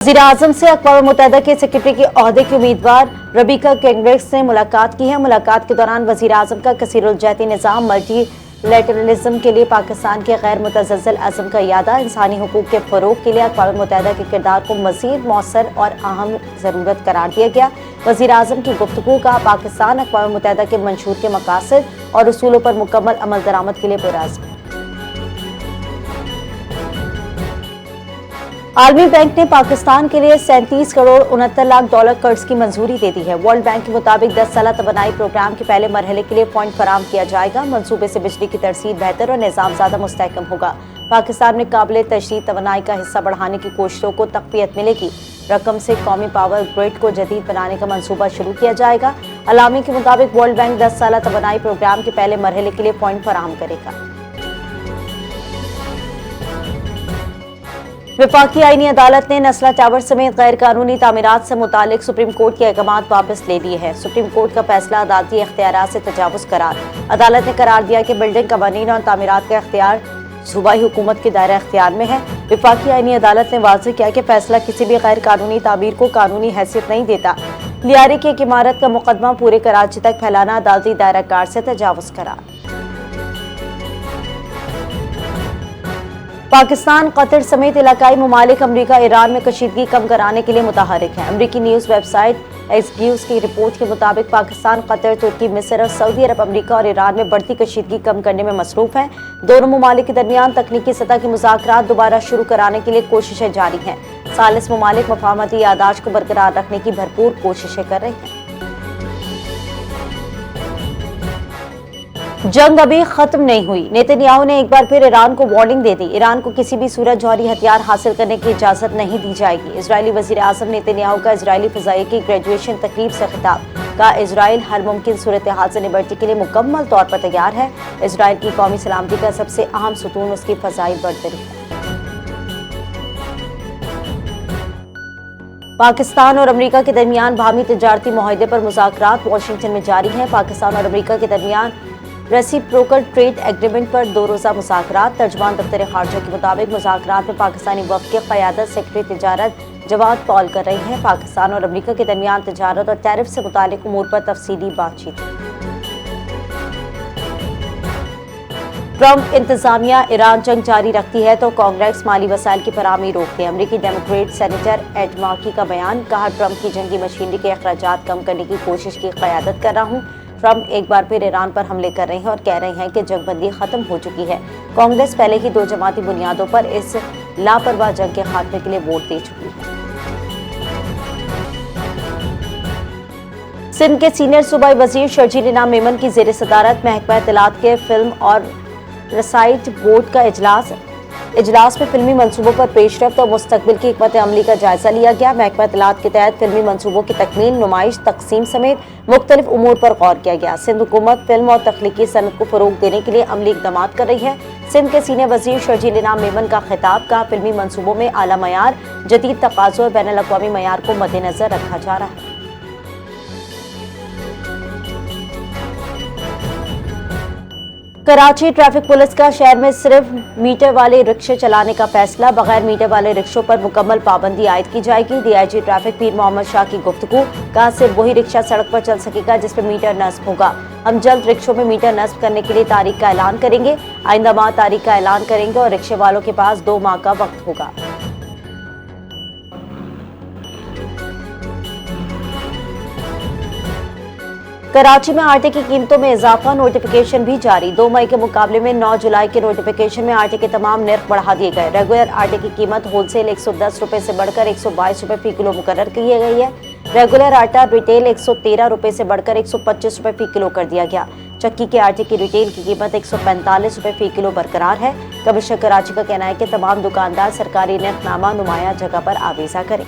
वज़ीर-ए-आज़म से अक़वाम मुत्तहिदा के सेक्रेटरी के ओहदे की उम्मीदवार रबीका कैंगरेस ने मुलाकात की है। मुलाकात के दौरान वज़ीर-ए-आज़म का कसीरुल-जहती निज़ाम मल्टीलैटरलिज़म के लिए पाकिस्तान के गैर मुतज़्ज़ल अज़्म का इयादा, इंसानी हुकूक के फ़रोग़ के लिए अक़वाम मुत्तहिदा के किरदार को मज़ीद मौसर और अहम ज़रूरत करार दिया गया। वज़ीर-ए-आज़म की गुफ्तगू का पाकिस्तान अक़वाम मुत्तहिदा के मंशूर के मकासद और उसूलों पर मुकम्मल अमल दरामद के लिए पुरअज़्म। आलमी बैंक ने पाकिस्तान के लिए 37 करोड़ 69 लाख डॉलर कर्ज की मंजूरी दे दी है। वर्ल्ड बैंक के मुताबिक 10 साला तवानाई प्रोग्राम के पहले मरहले के लिए फंड फराहम किया जाएगा। मंसूबे से बिजली की तरसीद बेहतर और निज़ाम ज़्यादा मुस्तहकम होगा। पाकिस्तान में काबिल तशरीह तवानाई का हिस्सा बढ़ाने की कोशिशों को तक़वियत मिलेगी। रकम से कौमी पावर ग्रिड को जदीद बनाने का मंसूबा शुरू किया जाएगा। अलामी के मुताबिक वर्ल्ड बैंक 10 साला तवानाई प्रोग्राम के पहले मरहले के लिए फंड फराहम करेगा। वफाकी आईनी अदालत ने नस्ला टावर समेत गैर कानूनी तामीरात से मुतालिक सुप्रीम कोर्ट के अहकामात वापस ले लिए हैं। सुप्रीम कोर्ट का फैसला अदालती इख्तियारात से तजावुज़ करार। अदालत ने करार दिया कि बिल्डिंग कवानीन और तामीरात का इख्तियार सूबाई हुकूमत के दायरा इख्तियार में है। वफाकी आईनी अदालत ने वाज़ेह किया कि फैसला किसी भी गैर कानूनी तामीर को कानूनी हैसियत नहीं देता। लियारे की एक इमारत का मुकदमा पूरे कराची तक फैलाना अदालती दायरा कार से तजावुज़ करार। पाकिस्तान, कतर समेत इलाकाई ममालिक अमरीका ईरान में कशीदगी कम कराने के लिए मुतहरिक हैं। अमरीकी न्यूज़ वेबसाइट एक्सक्यूज़ की रिपोर्ट के मुताबिक पाकिस्तान, कतर, तुर्की, मिस्र और सऊदी अरब अमरीका और ईरान में बढ़ती कशीदगी कम करने में मसरूफ़ हैं। दोनों ममालिक के दरमियान तकनीकी सतह के मुज़ाकरात दोबारा शुरू कराने के लिए कोशिशें जारी हैं। सालिस ममालिक मफाहमती यादाश्त को बरकरार रखने की भरपूर कोशिशें कर रहे हैं। जंग अभी खत्म नहीं हुई। नेतन्याहू ने एक बार फिर ईरान को वार्निंग दे दी। ईरान को किसी भी सूरत जौहरी हथियार हासिल करने की इजाजत नहीं दी जाएगी। इजरायली वज़ीर-ए-आज़म नेतन्याहू का इजरायली फ़ज़ाइया की ग्रेजुएशन तकरीब से खिताब। का इजराइल हर मुमकिन सूरत हाल से निपटने के लिए मुकम्मल तौर पर तैयार है। इजराइल की कौमी सलामती का सबसे अहम सुतून उसकी फ़ज़ाई बरतरी है। पाकिस्तान और अमरीका के दरमियान बाहमी तिजारती मुआहदे पर मुज़ाकरात वाशिंगटन में जारी हैं। पाकिस्तान और अमरीका के दरमियान रेसिप्रोकल ट्रेड एग्रीमेंट पर 2 रोज़ा मुज़ाकरात। तर्जुमान दफ्तर खारजा के मुताबिक मुज़ाकरात में पाकिस्तानी वफ़द की क़यादत सेक्रेटरी तिजारत जवाद पॉल कर रही हैं। पाकिस्तान और अमरीका के दरमियान तिजारत और टैरिफ से मुतालिक उमूर पर तफसीली बातचीत। ट्रंप इंतजामिया ईरान जंग जारी रखती है तो कांग्रेस माली वसाइल की फराहमी रोक दे। अमरीकी डेमोक्रेट सेनेटर एड मार्की का बयान। कहा, ट्रंप की जंगी मशीनरी के अखराजात कम करने की कोशिश की क़यादत कर रहा हूँ। ट्रंप एक बार फिर ईरान पर हमले कर रहे हैं और कह रहे हैं कि जंगबंदी खत्म हो चुकी है। कांग्रेस पहले ही 2 जमाती बुनियादों पर इस लापरवाह जंग के खात्मे के लिए वोट दे चुकी है। सिंध के सीनियर सूबाई वजीर शर्जील इनाम मेमन की ज़ेर सदारत महकमा इत्तलात के फिल्म और रसाइट बोर्ड का इजलास में फिल्मी मंसूबों पर पेशरफ्त और मुस्तकबिल की हिकमत अमली का जायजा लिया गया। महकमा इत्तलात के तहत फिल्मी मंसूबों की तकमील, नुमाइश, तकसीम समेत मुख्तलिफ उमूर पर गौर किया गया। सिंध हुकूमत फिल्म और तख्लीकी सनत को फरोग देने के लिए अमली इक़दामात कर रही है। सिंध के सीनियर वजीर शर्जील इनाम मेमन का खिताब। का फिल्मी मंसूबों में आला मयार, जदीद तकाज़ों और बैनुल अक़वामी मयार को मद्देनज़र रखा जा रहा है। कराची ट्रैफिक पुलिस का शहर में सिर्फ मीटर वाले रिक्शे चलाने का फैसला। बगैर मीटर वाले रिक्शों पर मुकम्मल पाबंदी आयद की जाएगी। डीआईजी ट्रैफिक पीर मोहम्मद शाह की गुफ्तगू। कहा, सिर्फ वही रिक्शा सड़क पर चल सकेगा जिस पर मीटर नस्ब होगा। हम जल्द रिक्शों में मीटर नस्ब करने के लिए तारीख का ऐलान करेंगे। आइंदा माह तारीख का ऐलान करेंगे और रिक्शे वालों के पास 2 माह का वक्त होगा। कराची में आटे की कीमतों में इजाफा, नोटिफिकेशन भी जारी। 2 मई के मुकाबले में 9 जुलाई के नोटिफिकेशन में आटे के तमाम नर्ख बढ़ा दिए गए। रेगुलर आटे की कीमत होलसेल 110 रुपए से बढ़कर 122 रुपए फी किलो मुकर्रर की गई है। रेगुलर आटा रिटेल 113 रुपए से बढ़कर 125 रुपए फी किलो कर दिया गया। चक्की के आटे की रिटेल की कीमत 145 रुपए फी किलो बरकरार है। कमिश्नर कराची का कहना है कि तमाम दुकानदार सरकारी नर्खनामा नुमाया जगह पर आवेजा करें।